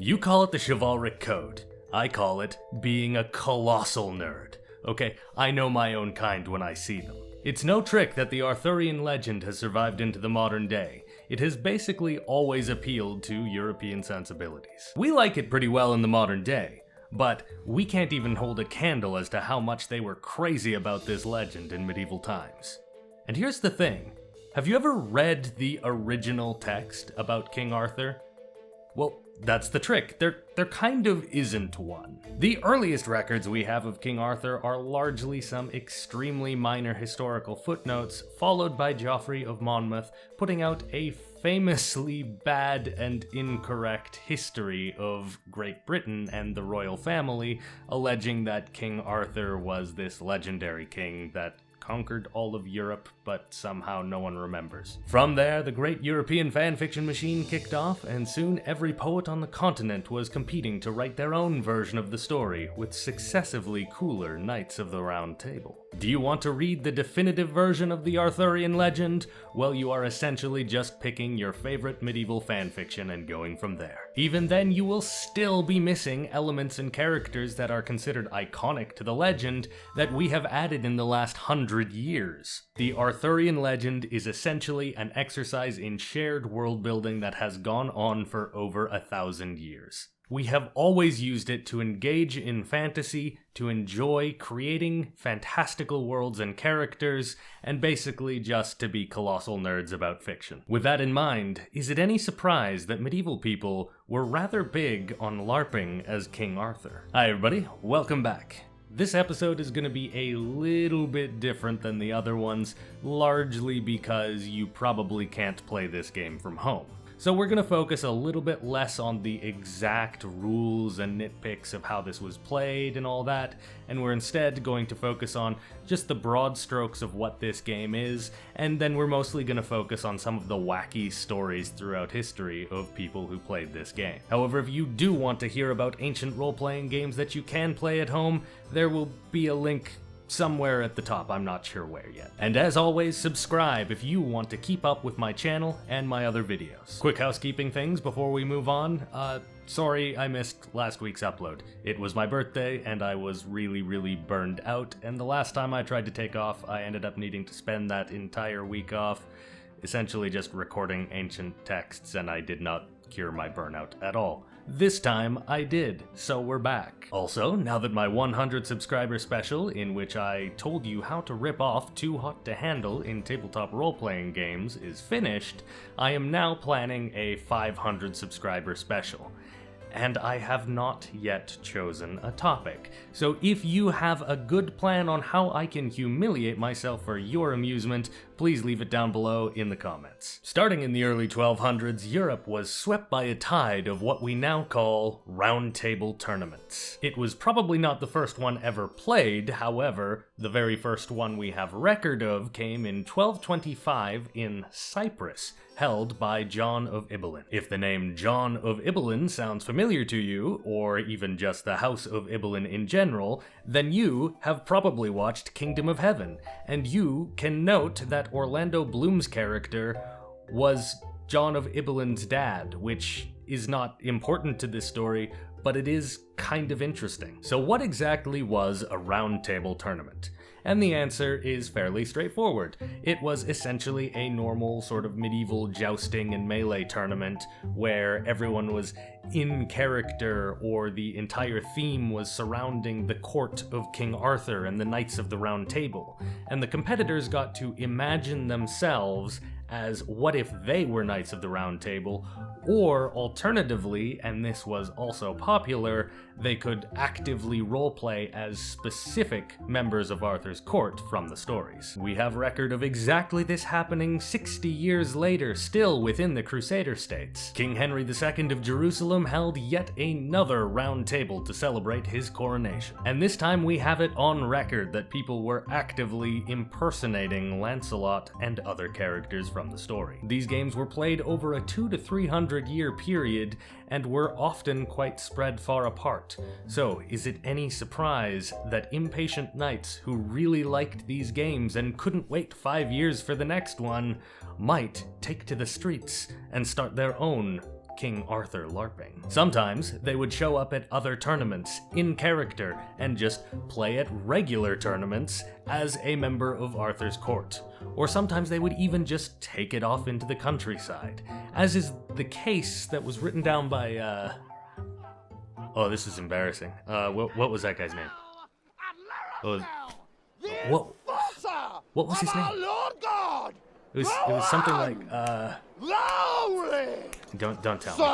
You call it the chivalric code. I call it being a colossal nerd. Okay, I know my own kind when I see them. It's no trick that the Arthurian legend has survived into the modern day. It has basically always appealed to European sensibilities. We like it pretty well in the modern day, but we can't even hold a candle as to how much they were crazy about this legend in medieval times. And here's the thing. Have you ever read the original text about King Arthur? Well, that's the trick. There kind of isn't one. The earliest records we have of King Arthur are largely some extremely minor historical footnotes, followed by Geoffrey of Monmouth putting out a famously bad and incorrect history of Great Britain and the royal family, alleging that King Arthur was this legendary king that conquered all of Europe, but somehow no one remembers. From there, the great European fanfiction machine kicked off, and soon every poet on the continent was competing to write their own version of the story, with successively cooler Knights of the Round Table. Do you want to read the definitive version of the Arthurian legend? Well, you are essentially just picking your favorite medieval fanfiction and going from there. Even then, you will still be missing elements and characters that are considered iconic to the legend that we have added in the last 100 years. The Arthurian legend is essentially an exercise in shared world building that has gone on for over 1,000 years. We have always used it to engage in fantasy, to enjoy creating fantastical worlds and characters, and basically just to be colossal nerds about fiction. With that in mind, is it any surprise that medieval people were rather big on LARPing as King Arthur? Hi everybody, welcome back. This episode is going to be a little bit different than the other ones, largely because you probably can't play this game from home. So we're going to focus a little bit less on the exact rules and nitpicks of how this was played and all that, and we're instead going to focus on just the broad strokes of what this game is, and then we're mostly going to focus on some of the wacky stories throughout history of people who played this game. However, if you do want to hear about ancient role-playing games that you can play at home, there will be a link somewhere at the top, I'm not sure where yet. And as always, subscribe if you want to keep up with my channel and my other videos. Quick housekeeping things before we move on. Sorry I missed last week's upload. It was my birthday and I was really burned out, and the last time I tried to take off, I ended up needing to spend that entire week off, essentially just recording ancient texts, and I did not cure my burnout at all. This time I did, so we're back. Also, now that my 100 subscriber special, in which I told you how to rip off Too Hot to Handle in tabletop role-playing games, is finished, I am now planning a 500 subscriber special. And I have not yet chosen a topic. So if you have a good plan on how I can humiliate myself for your amusement, please leave it down below in the comments. Starting in the early 1200s, Europe was swept by a tide of what we now call round table tournaments. It was probably not the first one ever played, however, the very first one we have record of came in 1225 in Cyprus, held by John of Ibelin. If the name John of Ibelin sounds familiar to you, or even just the House of Ibelin in general, then you have probably watched Kingdom of Heaven, and you can note that Orlando Bloom's character was John of Ibelin's dad, which is not important to this story, but it is kind of interesting. So what exactly was a round table tournament? And the answer is fairly straightforward. It was essentially a normal sort of medieval jousting and melee tournament where everyone was in character, or the entire theme was surrounding the court of King Arthur and the Knights of the Round Table. And the competitors got to imagine themselves as what if they were Knights of the Round Table, or alternatively, and this was also popular, they could actively roleplay as specific members of Arthur's court from the stories. We have record of exactly this happening 60 years later, still within the Crusader states. King Henry II of Jerusalem held yet another round table to celebrate his coronation. And this time we have it on record that people were actively impersonating Lancelot and other characters from the story. These games were played over a 200 to 300 year period and were often quite spread far apart. So, is it any surprise that impatient knights who really liked these games and couldn't wait 5 years for the next one might take to the streets and start their own King Arthur LARPing. Sometimes they would show up at other tournaments in character and just play at regular tournaments as a member of Arthur's court. Or sometimes they would even just take it off into the countryside, as is the case that was written down by, oh, this is embarrassing. What was that guy's name? Oh, what was his name? It was something like, Don't tell me.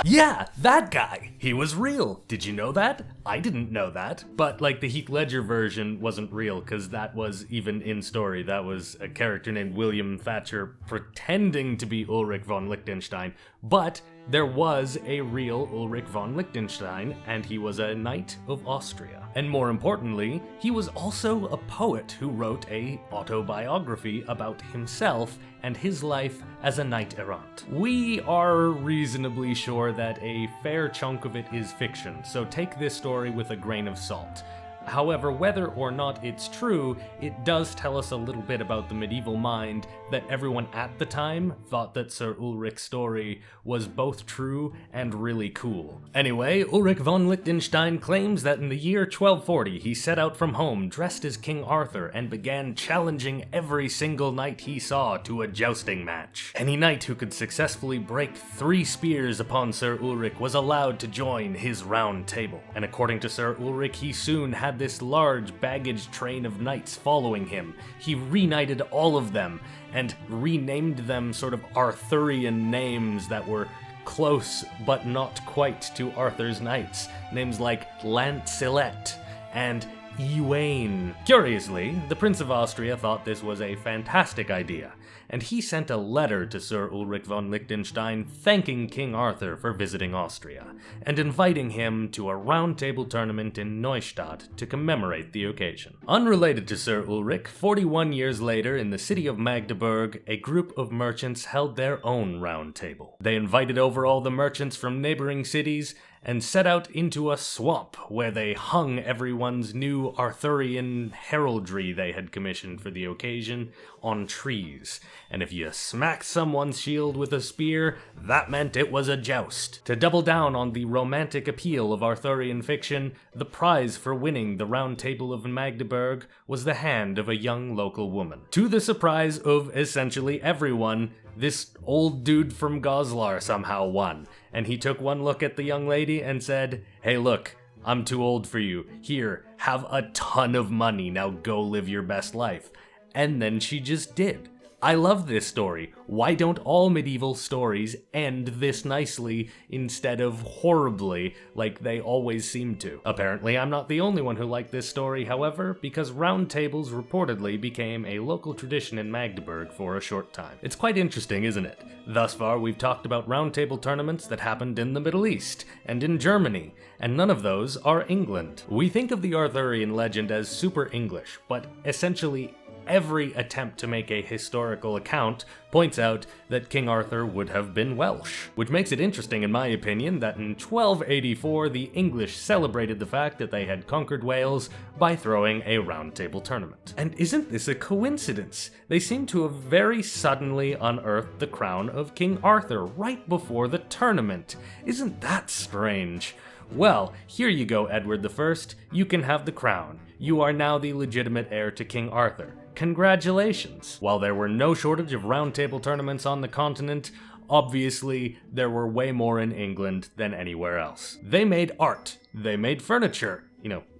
Yeah, that guy! He was real! Did you know that? I didn't know that. But, like, the Heath Ledger version wasn't real, because that was even in story. That was a character named William Thatcher pretending to be Ulrich von Liechtenstein. But there was a real Ulrich von Liechtenstein, and he was a Knight of Austria. And more importantly, he was also a poet who wrote a autobiography about himself and his life as a knight-errant. We are reasonably sure that a fair chunk of it is fiction, so take this story with a grain of salt. However, whether or not it's true, it does tell us a little bit about the medieval mind that everyone at the time thought that Sir Ulrich's story was both true and really cool. Anyway, Ulrich von Liechtenstein claims that in the year 1240 he set out from home dressed as King Arthur and began challenging every single knight he saw to a jousting match. Any knight who could successfully break 3 spears upon Sir Ulrich was allowed to join his round table. And according to Sir Ulrich, he soon had this large baggage train of knights following him. He reknighted all of them and renamed them sort of Arthurian names that were close but not quite to Arthur's knights. Names like Lancelot and Ewain. Curiously, the Prince of Austria thought this was a fantastic idea, and he sent a letter to Sir Ulrich von Liechtenstein thanking King Arthur for visiting Austria, and inviting him to a round table tournament in Neustadt to commemorate the occasion. Unrelated to Sir Ulrich, 41 years later in the city of Magdeburg, a group of merchants held their own round table. They invited over all the merchants from neighboring cities and set out into a swamp where they hung everyone's new Arthurian heraldry they had commissioned for the occasion on trees. And if you smacked someone's shield with a spear, that meant it was a joust. To double down on the romantic appeal of Arthurian fiction, the prize for winning the Round Table of Magdeburg was the hand of a young local woman. To the surprise of essentially everyone, this old dude from Goslar somehow won, and he took one look at the young lady and said, "Hey look, I'm too old for you. Here, have a ton of money, now go live your best life." And then she just did. I love this story. Why don't all medieval stories end this nicely instead of horribly like they always seem to? Apparently I'm not the only one who liked this story, however, because round tables reportedly became a local tradition in Magdeburg for a short time. It's quite interesting, isn't it? Thus far we've talked about round table tournaments that happened in the Middle East and in Germany, and none of those are England. We think of the Arthurian legend as super English, but essentially every attempt to make a historical account points out that King Arthur would have been Welsh. Which makes it interesting, in my opinion, that in 1284 the English celebrated the fact that they had conquered Wales by throwing a round table tournament. And isn't this a coincidence? They seem to have very suddenly unearthed the crown of King Arthur right before the tournament. Isn't that strange? Well, here you go, Edward I. You can have the crown. You are now the legitimate heir to King Arthur. Congratulations! While there were no shortage of round table tournaments on the continent, obviously there were way more in England than anywhere else. They made art, they made furniture,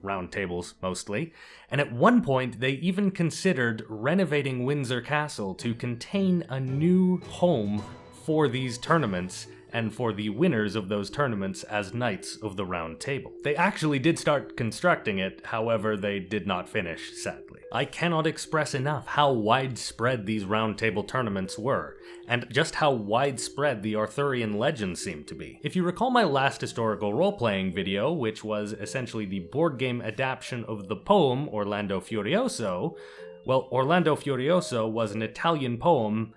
round tables mostly, and at one point they even considered renovating Windsor Castle to contain a new home for these tournaments and for the winners of those tournaments as Knights of the Round Table. They actually did start constructing it, however they did not finish, sadly. I cannot express enough how widespread these round table tournaments were, and just how widespread the Arthurian legends seem to be. If you recall my last historical role-playing video, which was essentially the board game adaptation of the poem Orlando Furioso, well, Orlando Furioso was an Italian poem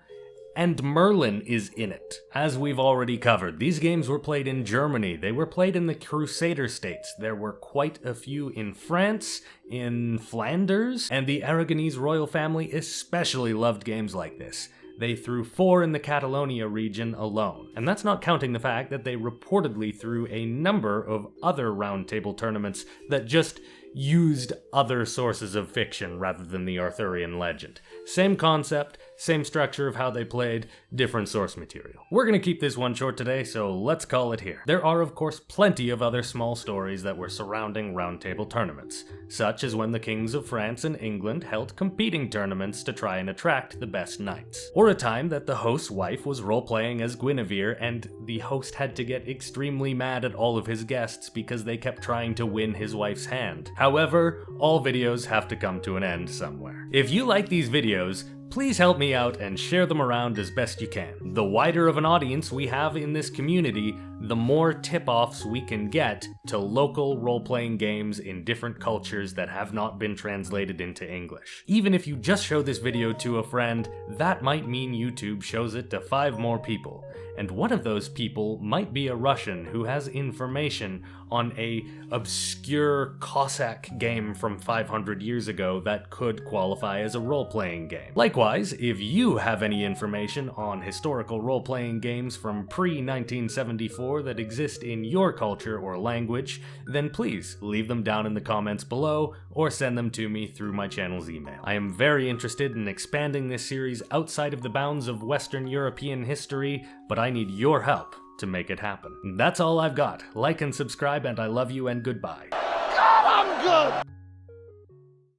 and Merlin is in it. As we've already covered, these games were played in Germany, they were played in the Crusader states, there were quite a few in France, in Flanders, and the Aragonese royal family especially loved games like this. They threw 4 in the Catalonia region alone. And that's not counting the fact that they reportedly threw a number of other roundtable tournaments that just used other sources of fiction rather than the Arthurian legend. Same concept, same structure of how they played, different source material. We're gonna keep this one short today, so let's call it here. There are of course plenty of other small stories that were surrounding roundtable tournaments, such as when the kings of France and England held competing tournaments to try and attract the best knights. Or a time that the host's wife was role-playing as Guinevere and the host had to get extremely mad at all of his guests because they kept trying to win his wife's hand. However, all videos have to come to an end somewhere. If you like these videos, please help me out and share them around as best you can. The wider of an audience we have in this community, the more tip-offs we can get to local role-playing games in different cultures that have not been translated into English. Even if you just show this video to a friend, that might mean YouTube shows it to 5 more people. And one of those people might be a Russian who has information on a obscure Cossack game from 500 years ago that could qualify as a role-playing game. Likewise, if you have any information on historical role-playing games from pre-1974 that exist in your culture or language, then please leave them down in the comments below or send them to me through my channel's email. I am very interested in expanding this series outside of the bounds of Western European history, but I need your help to make it happen. That's all I've got. Like and subscribe, and I love you and goodbye. God, I'm good!